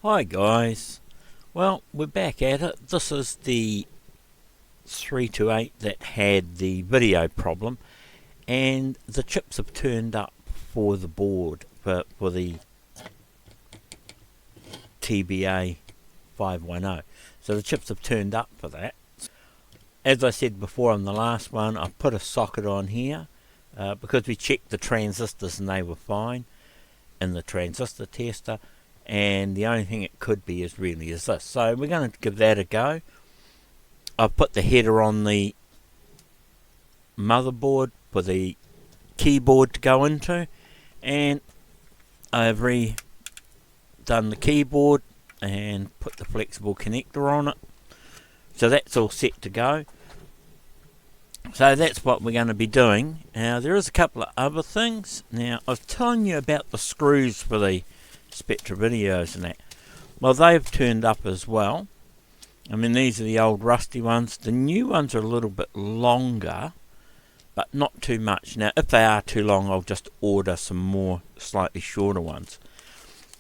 Hi guys, well we're back at it. This is the 328 that had the video problem, and the chips have turned up for the board for the fpga 510. So the chips have turned up for that. As I said before on the last one, I put a socket on here because we checked the transistors and they were fine in the transistor tester. And the only thing it could be is this. So we're going to give that a go. I've put the header on the motherboard for the keyboard to go into, and I've redone the keyboard and put the flexible connector on it. So that's all set to go. So that's what we're going to be doing. Now there is a couple of other things. Now I was telling you about the screws for the Spectra videos and that. Well, they've turned up as well. I mean, these are the old rusty ones. The new ones are a little bit longer, but not too much. Now if they are too long, I'll just order some more slightly shorter ones.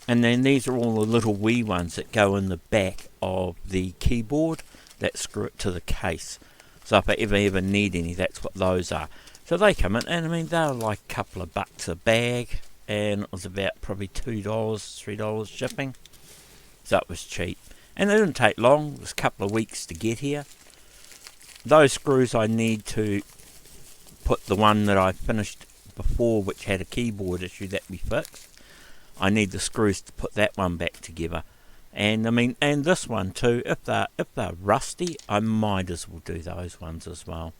And then these are all the little wee ones that go in the back of the keyboard that screw it to the case. So if I ever need any, that's what those are. So they come in, and I mean, they're like a couple of bucks a bag, and it was about probably $2, $3 shipping. So it was cheap. And they didn't take long. It was a couple of weeks to get here. Those screws I need to put the one that I finished before, which had a keyboard issue that we fixed. I need the screws to put that one back together. And I mean, and this one too, if they're rusty, I might as well do those ones as well.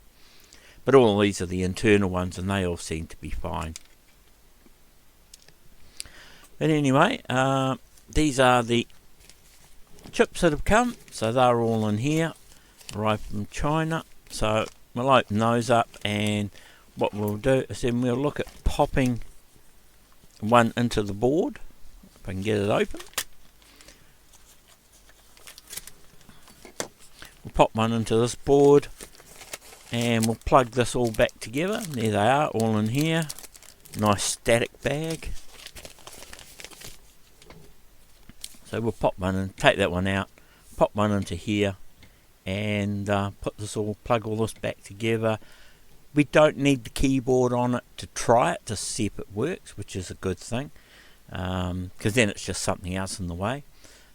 But all these are the internal ones, and they all seem to be fine. But anyway, these are the chips that have come. So they're all in here, right from China. So we'll open those up, and what we'll do is then we'll look at popping one into the board. If I can get it open. We'll pop one into this board, and we'll plug this all back together. There they are, all in here. Nice static bag. So we'll pop one and take that one out, pop one into here, and plug all this back together. We don't need the keyboard on it to try it, to see if it works, which is a good thing, because then it's just something else in the way.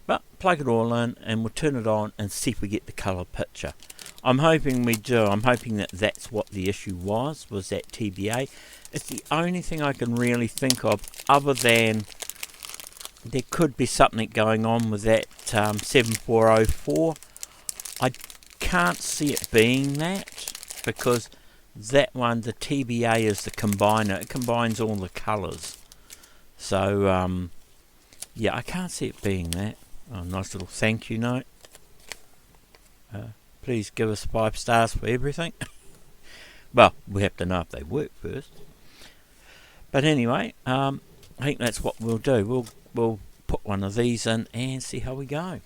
But plug it all in, and we'll turn it on and see if we get the colour picture. I'm hoping we do. I'm hoping that that's what the issue was that TBA. It's the only thing I can really think of, other than there could be something going on with that 7404. I can't see it being that, because that one, the TBA, is the combiner. It combines all the colours. So yeah, I can't see it being that. Oh, nice little thank you note. Please give us 5 stars for everything. Well, we have to know if they work first. But anyway, I think that's what we'll do. We'll put one of these in and see how we go.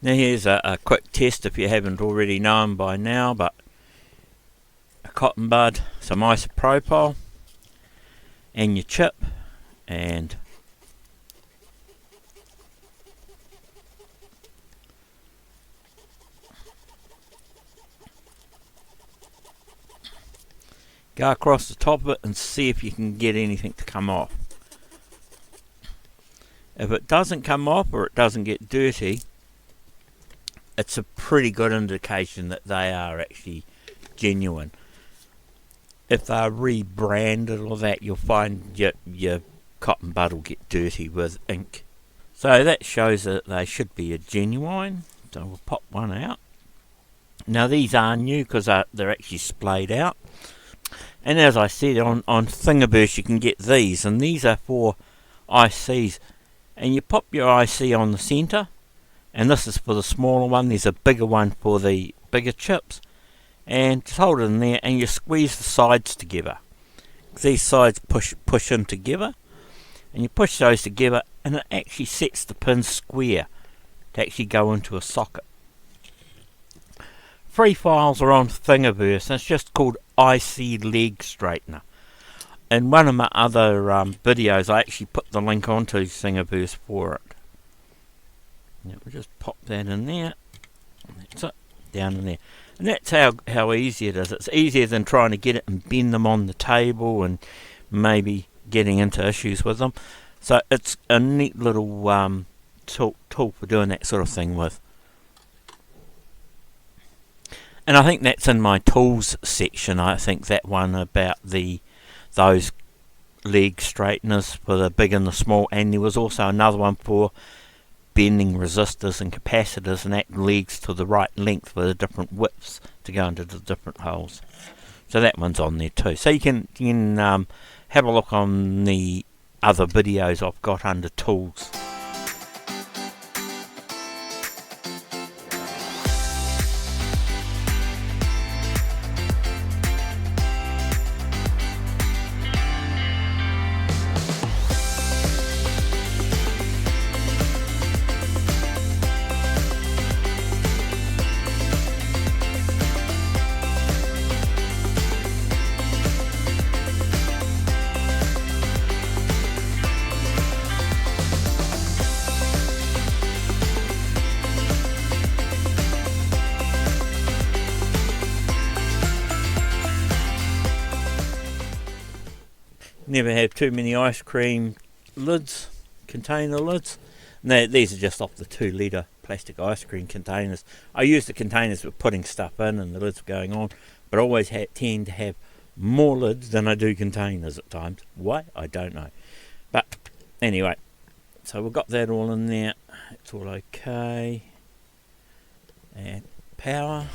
Now here's a quick test if you haven't already known by now, but a cotton bud, some isopropyl, and your chip, and go across the top of it and see if you can get anything to come off. If it doesn't come off or it doesn't get dirty, it's a pretty good indication that they are actually genuine. If they're rebranded or that, you'll find your cotton bud will get dirty with ink. So that shows that they should be a genuine. So we'll pop one out. Now these are new because they're actually splayed out. And as I said, on Thingiverse you can get these, and these are for ICs. And you pop your IC on the centre, and this is for the smaller one. There's a bigger one for the bigger chips. And just hold it in there, and you squeeze the sides together. These sides push in together, and you push those together, and it actually sets the pins square to actually go into a socket. Free files are on Thingiverse, and it's just called IC leg straightener. In one of my other videos, I actually put the link onto Thingiverse for it. Now we'll just pop that in there, and that's it, down in there. And that's how easy it is. It's easier than trying to get it and bend them on the table and maybe getting into issues with them. So it's a neat little tool for doing that sort of thing with. And I think that's in my tools section. I think that one about those leg straighteners for the big and the small, and there was also another one for bending resistors and capacitors, and that legs to the right length for the different widths to go into the different holes. So that one's on there too. So you can have a look on the other videos I've got under tools. Never have too many ice cream lids, container lids. No, these are just off the 2 litre plastic ice cream containers. I use the containers for putting stuff in and the lids going on, but I always tend to have more lids than I do containers at times. Why? I don't know. But anyway, so we've got that all in there. It's all okay. And power.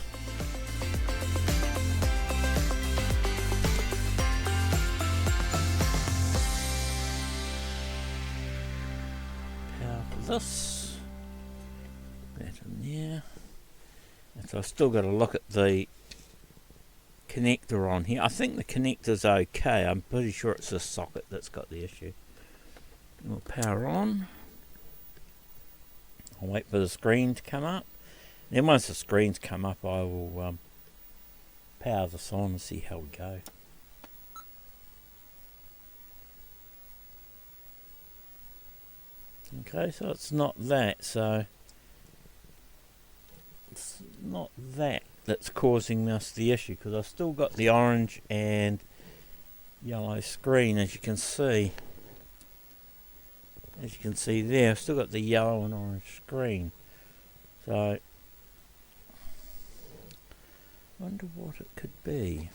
This, that in there, and so I've still got to look at the connector on here. I think the connector's okay. I'm pretty sure it's the socket that's got the issue. We'll power on. I'll wait for the screen to come up. Then once the screen's come up, I will power this on and see how we go. Okay, so it's not that, so it's not that that's causing us the issue, because I've still got the orange and yellow screen, as you can see. As you can see there, I've still got the yellow and orange screen. So, I wonder what it could be.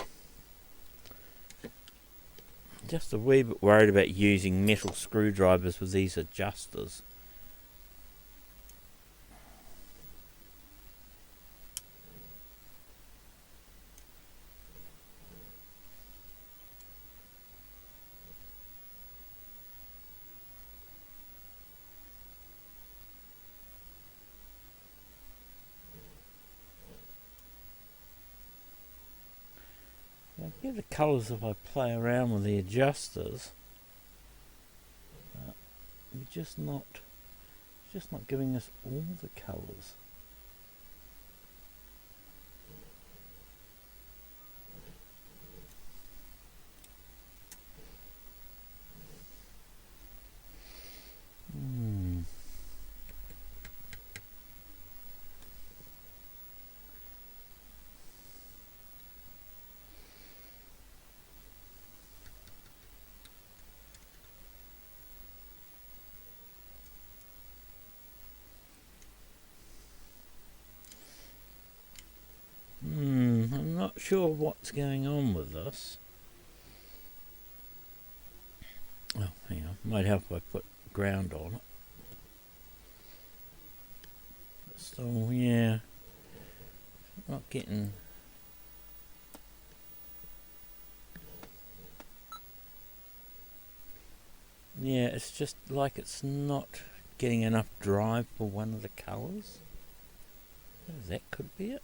Just a wee bit worried about using metal screwdrivers with these adjusters. I get the colours if I play around with the adjusters, but it's just not giving us all the colours. sure what's going on with this. Oh, hang on. Might help if I put ground on it. So, yeah. Not getting... Yeah, it's just like it's not getting enough drive for one of the colours. That could be it.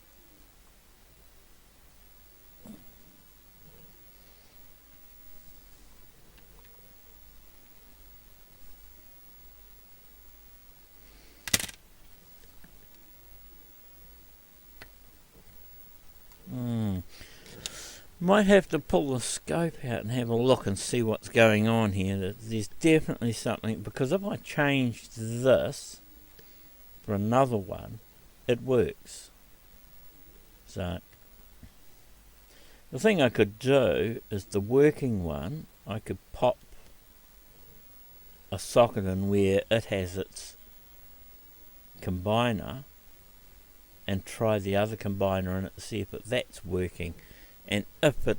Might have to pull the scope out and have a look and see what's going on here. There's definitely something, because if I change this for another one, it works. So the thing I could do is the working one, I could pop a socket in where it has its combiner and try the other combiner in it to see if that's working. And if it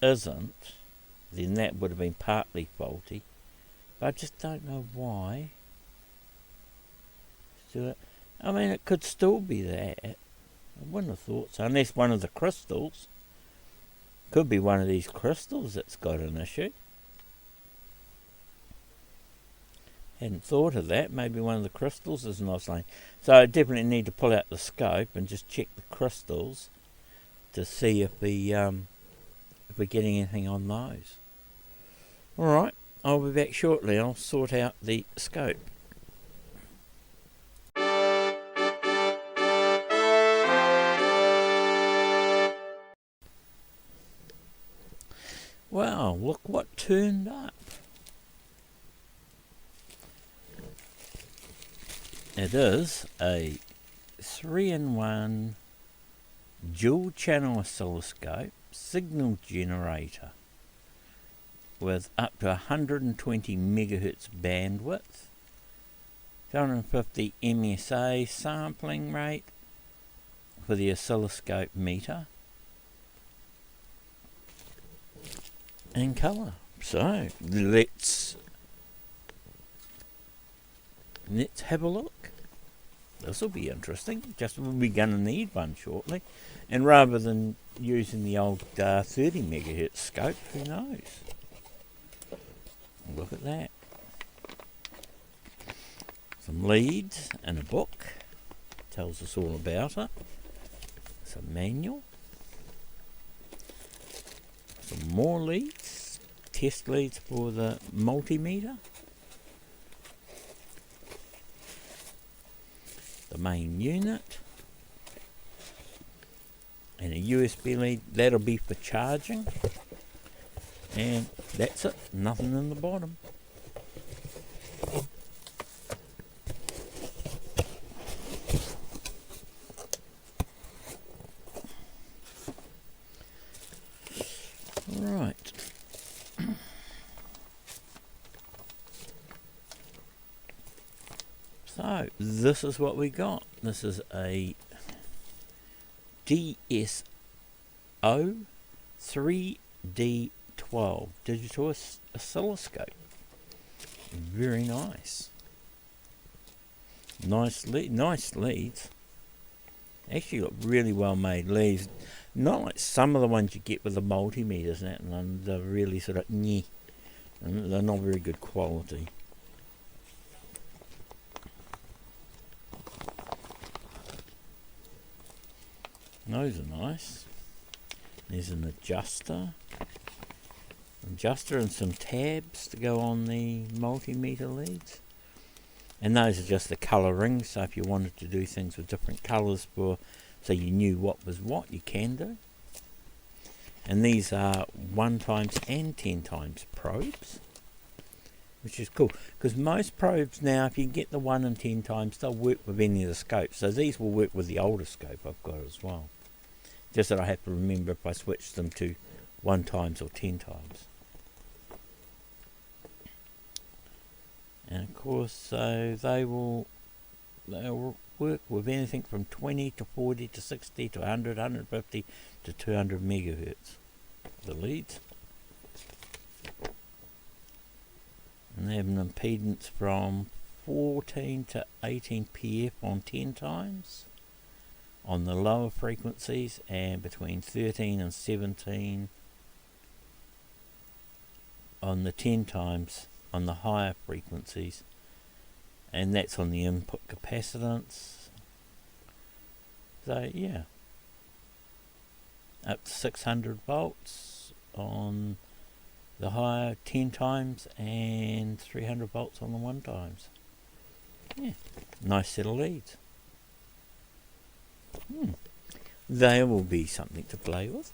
isn't, then that would have been partly faulty. But I just don't know why. I mean, it could still be that. I wouldn't have thought so, unless one of the crystals. Could be one of these crystals that's got an issue. Hadn't thought of that. Maybe one of the crystals isn't oscillating. So I definitely need to pull out the scope and just check the crystals to see if we're getting anything on those. Alright, I'll be back shortly. I'll sort out the scope. Wow, look what turned up. It is a 3-in-1 dual channel oscilloscope signal generator with up to 120 megahertz bandwidth, 250 MSA sampling rate for the oscilloscope meter, and colour. So let's have a look. This will be interesting. Just we'll be going to need one shortly, and rather than using the old 30 megahertz scope, who knows? Look at that. Some leads and a book tells us all about it. Some manual. Some more leads. Test leads for the multimeter. The main unit, and a USB lead. That'll be for charging, and that's it. Nothing in the bottom. Right. So this is what we got. This is a DSO 3D12 digital oscilloscope. Very nice. Nice leads. Actually got really well made leads. Not like some of the ones you get with the multimeters and that, and they're really sort of nyeh. And they're not very good quality. Those are nice. There's an adjuster and some tabs to go on the multimeter leads. And those are just the colour rings, so if you wanted to do things with different colours so you knew what was what, you can do. And these are 1x and 10x probes, which is cool, because most probes now, if you can get the 1 and 10x, they'll work with any of the scopes. So these will work with the older scope I've got as well. Just that I have to remember if I switch them to 1x or 10x. And of course, so they'll work with anything from 20 to 40 to 60 to 100, 150 to 200 megahertz. The leads. And they have an impedance from 14 to 18 PF on 10 times on the lower frequencies, and between 13 and 17 on the 10 times on the higher frequencies, and that's on the input capacitance. So yeah, up to 600 volts on the higher 10 times and 300 volts on the 1 times. Yeah, nice set of leads. They will be something to play with.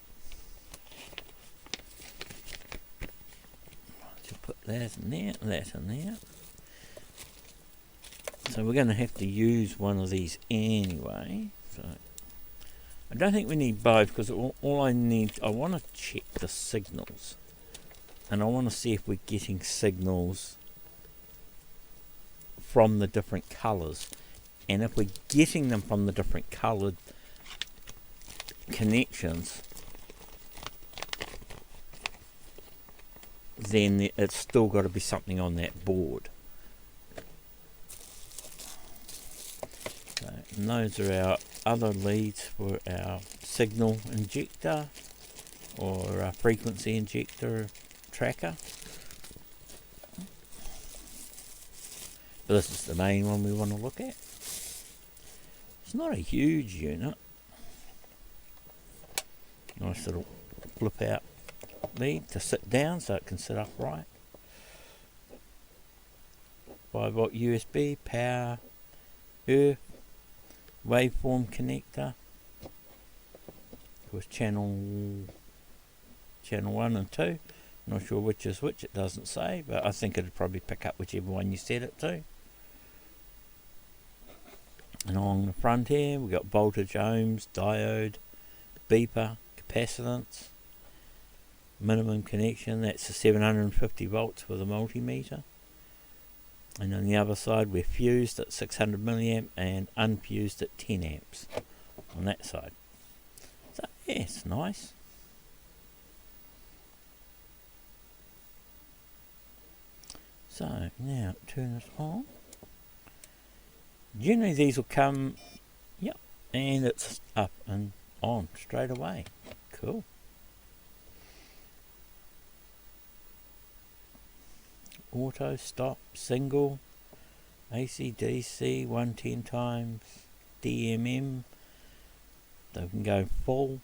Just put that in there, that in there. So we're going to have to use one of these anyway. So I don't think we need both, because all I need, I want to check the signals. And I want to see if we're getting signals from the different colours. And if we're getting them from the different coloured connections, then it's still got to be something on that board. So, and those are our other leads for our signal injector or our frequency injector tracker. But this is the main one we want to look at. It's not a huge unit. Nice little flip out lead to sit down so it can sit upright. 5-volt USB, power, earth, waveform connector. Of course, channel 1 and 2. Not sure which is which, it doesn't say, but I think it'd probably pick up whichever one you set it to. And along the front here, we've got voltage, ohms, diode, beeper, capacitance, minimum connection, that's the 750 volts with a multimeter. And on the other side, we're fused at 600 milliamp and unfused at 10 amps on that side. So, yeah, it's nice. So, now turn it on. Generally these will come, yep, and it's up and on straight away. Cool. Auto, stop, single, AC, DC, 110 times, DMM. They can go full,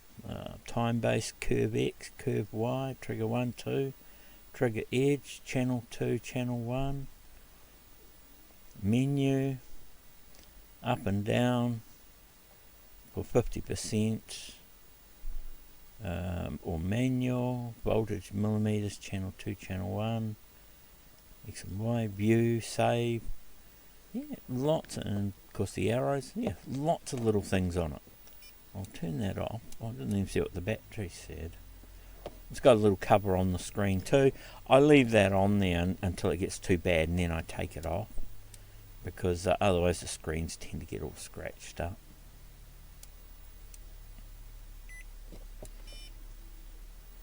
time-based, curve X, curve Y, trigger 1, 2, trigger edge, channel 2, channel 1, menu, up and down for 50%, or manual, voltage millimeters, channel 2, channel 1, X and Y, view, save, yeah, lots, and of course the arrows, yeah, lots of little things on it. I'll turn that off. I didn't even see what the battery said. It's got a little cover on the screen too. I leave that on there until it gets too bad, and then I take it off, because otherwise the screens tend to get all scratched up.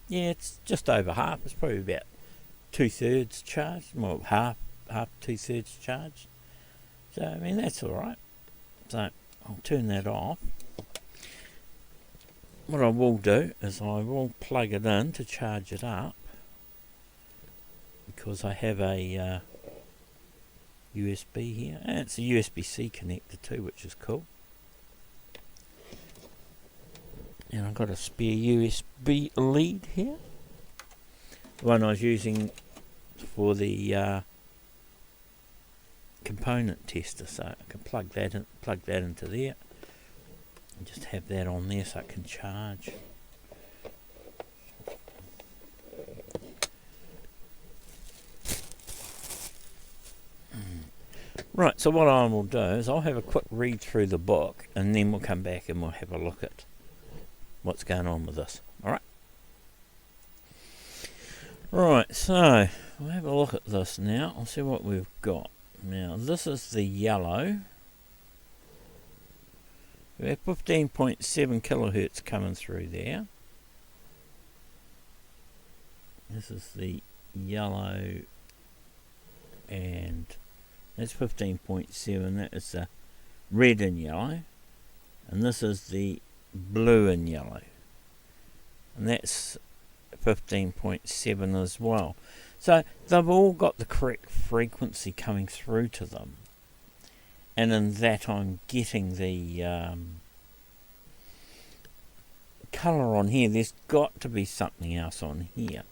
Yeah, it's just over half. It's probably about 2/3 charged, well, half 2/3 charged. So I mean, that's all right. So I'll turn that off. What I will do is I will plug it in to charge it up, because I have a USB here, and it's a USB-C connector too, which is cool. And I've got a spare USB lead here, the one I was using for the component tester, so I can plug that into there. And just have that on there so it can charge. Right, so what I will do is I'll have a quick read through the book, and then we'll come back and we'll have a look at what's going on with this. Alright? Right, so we'll have a look at this now. I'll see what we've got. Now, this is the yellow We have 15.7 kilohertz coming through there. This is the yellow, and that's 15.7. That is the red and yellow, and this is the blue and yellow, and that's 15.7 as well. So they've all got the correct frequency coming through to them, and in that I'm getting the colour on here. There's got to be something else on here.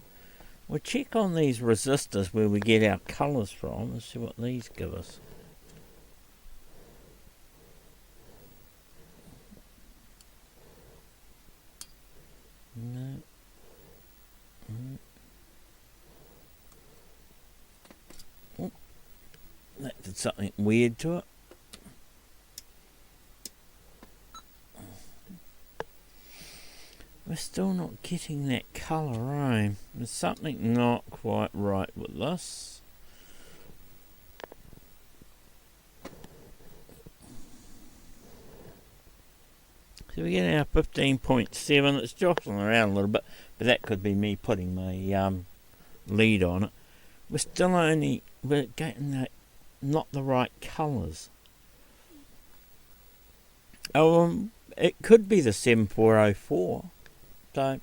We'll check on these resistors where we get our colours from and see what these give us. No. Oh, that did something weird to it. We're still not getting that colour, eh? There's something not quite right with this. So we get our 15.7. It's jostling around a little bit, but that could be me putting my lead on it. We're still we're getting not the right colours. Oh, it could be the 7404. So, I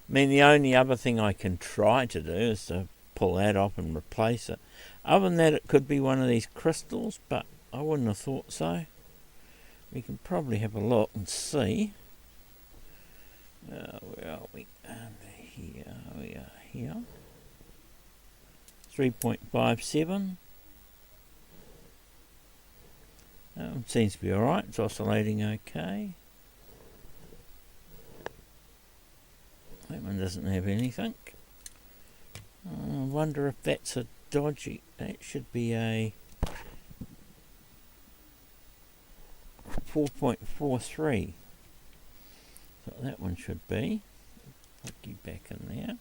mean, the only other thing I can try to do is to pull that off and replace it. Other than that, it could be one of these crystals, but I wouldn't have thought so. We can probably have a look and see. Where are we? Here we are. Here. 3.57. Seems to be alright. It's oscillating okay. That one doesn't have anything. I wonder if that's a dodgy. That should be a 4.43. So that one should be. Put you back in there.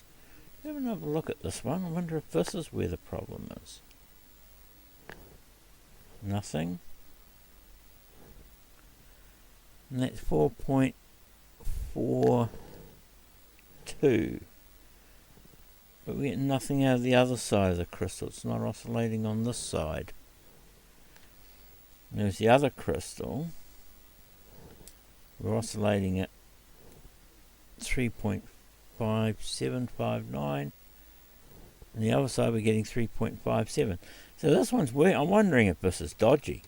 Have another look at this one. I wonder if this is where the problem is. Nothing. And that's 4.42. But we get nothing out of the other side of the crystal. It's not oscillating on this side. There's the other crystal. We're oscillating at 3.5759. And the other side we're getting 3.57. So this one's weird. I'm wondering if this is dodgy.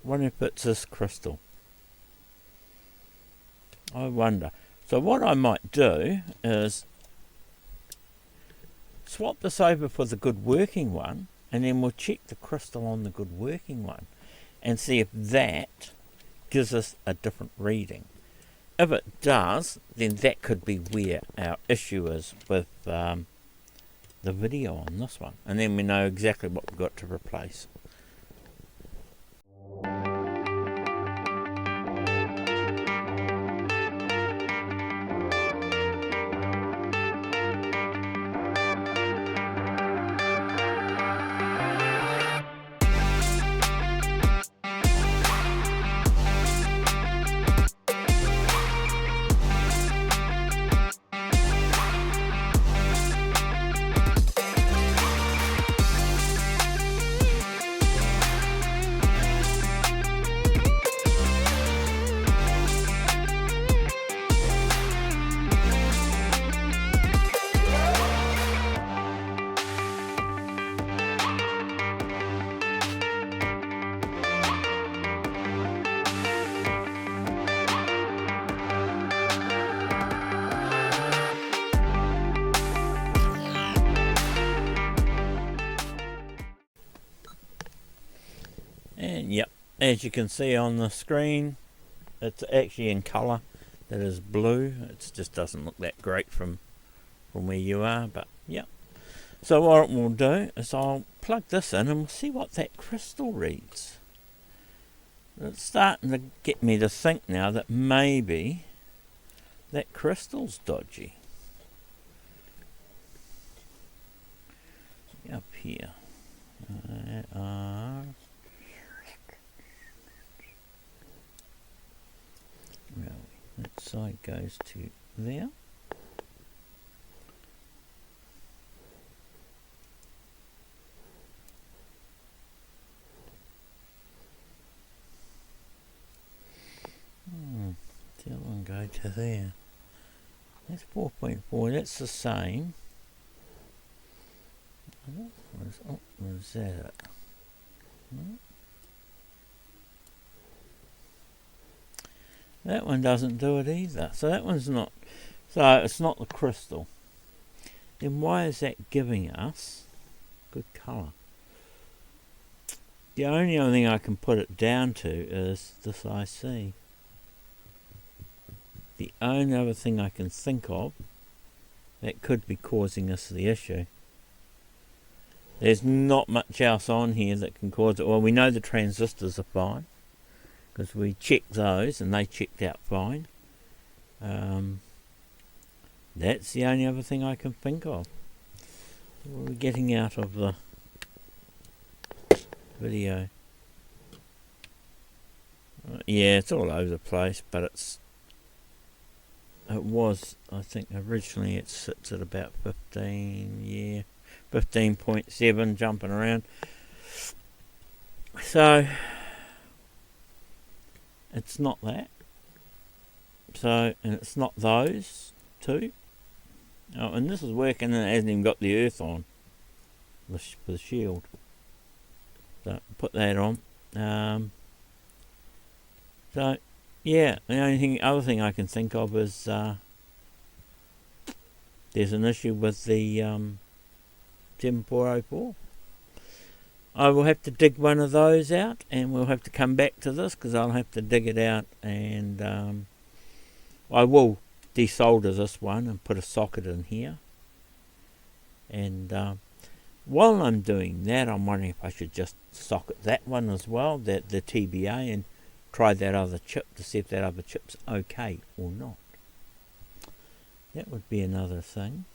I wonder if it's this crystal. I wonder. So what I might do is swap this over for the good working one, and then we'll check the crystal on the good working one and see if that gives us a different reading. If it does, then that could be where our issue is with the video on this one, and then we know exactly what we've got to replace. And yep, as you can see on the screen, it's actually in colour. That is blue. It just doesn't look that great from where you are, but yep. So what we'll do is I'll plug this in and we'll see what that crystal reads. It's starting to get me to think now that maybe that crystal's dodgy. Up here. side goes to there. The other one go to there. That's 4.4, that's the same. Was that it? That one doesn't do it either. So that one's not, so it's not the crystal. Then why is that giving us good colour? The only other thing I can put it down to is this IC. The only other thing I can think of that could be causing us the issue. There's not much else on here that can cause it. Well, we know the transistors are fine, because we checked those and they checked out fine. That's the only other thing I can think of. What are we getting out of the video? Yeah, it's all over the place, but it was, I think originally it sits at about 15, 15.7, jumping around. So it's not that. So, and it's not those two. Oh, and this is working and it hasn't even got the earth on for the shield. So put that on. So yeah, the other thing I can think of is there's an issue with the 7404. I will have to dig one of those out, and we'll have to come back to this because I'll have to dig it out, and I will desolder this one and put a socket in here. And while I'm doing that, I'm wondering if I should just socket that one as well, the TBA, and try that other chip to see if that other chip's okay or not. That would be another thing.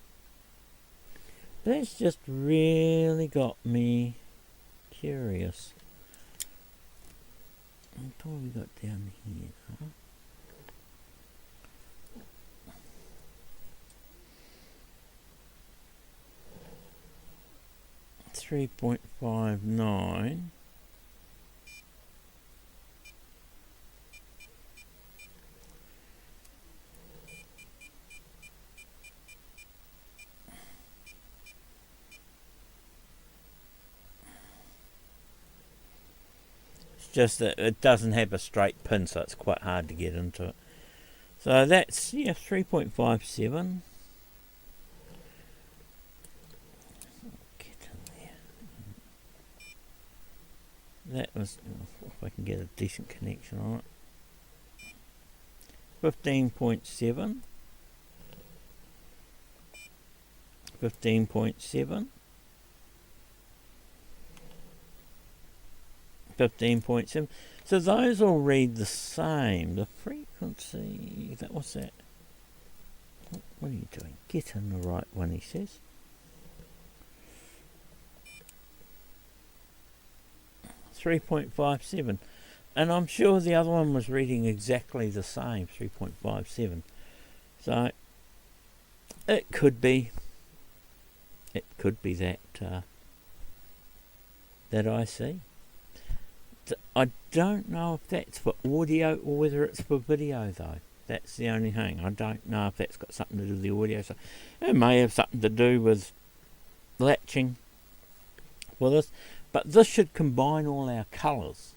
That's just really got me curious. What have we got down here? 3.59. Just that it doesn't have a straight pin, so it's quite hard to get into it. So that's 3.57. Get in there. That was, if I can get a decent connection on it. 15.7. 15.7. 15.7. So those all read the same. The frequency, that was that. What are you doing? Get in the right one, he says. .57, and I'm sure the other one was reading exactly the same, 3.57. So it could be that that IC. I don't know if that's for audio or whether it's for video though. That's the only thing. I don't know if that's got something to do with the audio. So it may have something to do with latching for this. But this should combine all our colours.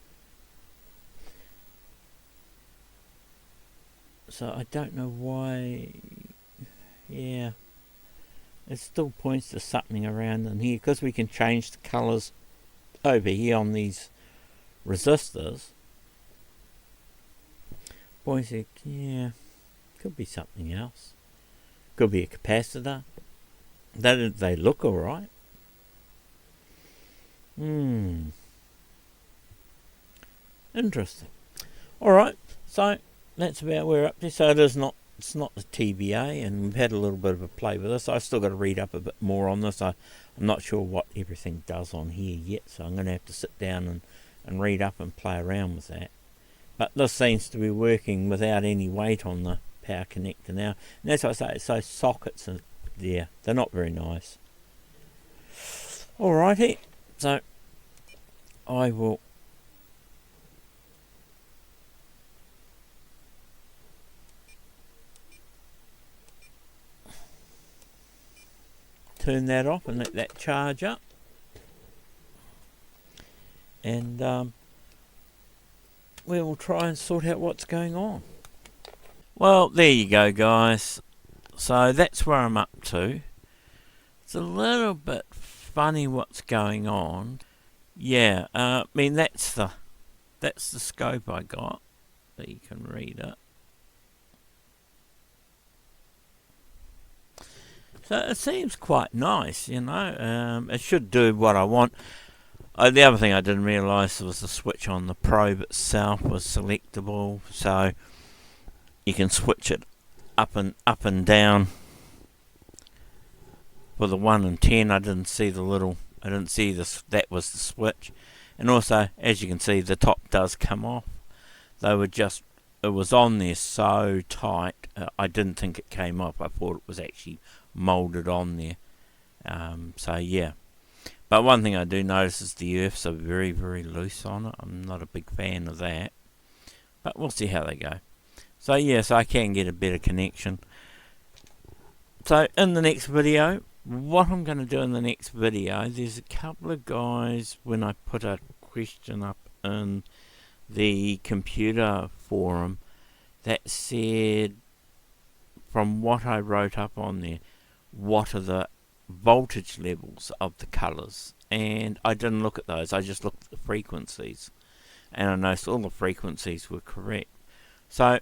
So I don't know why. Yeah. It still points to something around in here. Because we can change the colours over here on these resistors. Boy said, yeah, could be something else. Could be a capacitor. They look alright. Interesting. Alright, so that's about where we're up to. So it's not the TBA, and we've had a little bit of a play with this. I've still got to read up a bit more on this. I'm not sure what everything does on here yet, so I'm going to have to sit down and read up and play around with that. But this seems to be working without any weight on the power connector now. And that's what I say, it's those sockets and there, they're not very nice. Alrighty, so I will turn that off and let that charge up. And we will try and sort out what's going on. Well, there you go, guys. So that's where I'm up to. It's a little bit funny what's going on. Yeah, I mean that's the scope I got. That you can read it. So it seems quite nice, you know. It should do what I want. The other thing I didn't realise was the switch on the probe itself was selectable, so you can switch it up and down. For the 1 and 10, I didn't see this. That was the switch, and also, as you can see, the top does come off. It was on there so tight. I didn't think it came off. I thought it was actually moulded on there. So yeah. But one thing I do notice is the earths are very, very loose on it. I'm not a big fan of that. But we'll see how they go. So yes, I can get a better connection. So in the next video, what I'm going to do in the next video, there's a couple of guys, when I put a question up in the computer forum, that said, from what I wrote up on there, what are the voltage levels of the colours, and I didn't look at those, I just looked at the frequencies, and I noticed all the frequencies were correct. So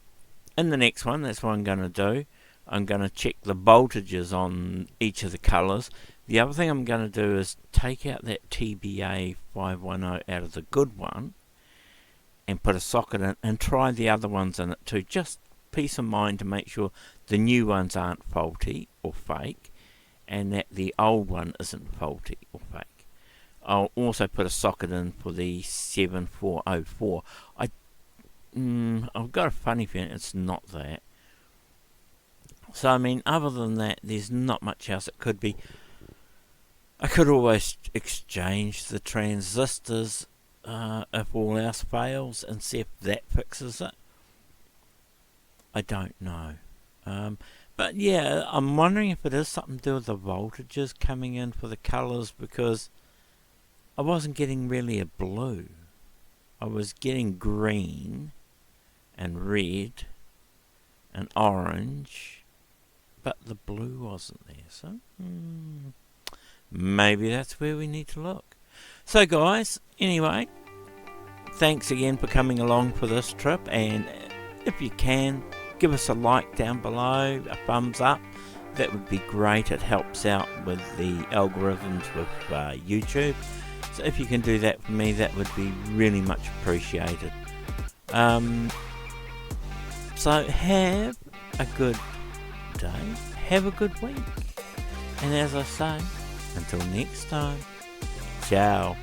in the next one, that's what I'm going to do. I'm going to check the voltages on each of the colours. The other thing I'm going to do is take out that TBA 510 out of the good one and put a socket in and try the other ones in it too, just peace of mind to make sure the new ones aren't faulty or fake, and that the old one isn't faulty or fake. I'll also put a socket in for the 7404. I've got a funny feeling it's not that. So I mean, other than that, there's not much else it could be. I could always exchange the transistors if all else fails and see if that fixes it. I don't know. But yeah, I'm wondering if it is something to do with the voltages coming in for the colours, because I wasn't getting really a blue. I was getting green and red and orange, but the blue wasn't there. So maybe that's where we need to look. So guys, anyway, thanks again for coming along for this trip, and if you can, give us a like down below, a thumbs up. That would be great. It helps out with the algorithms with YouTube. So if you can do that for me, that would be really much appreciated. So have a good day. Have a good week. And as I say, until next time, ciao.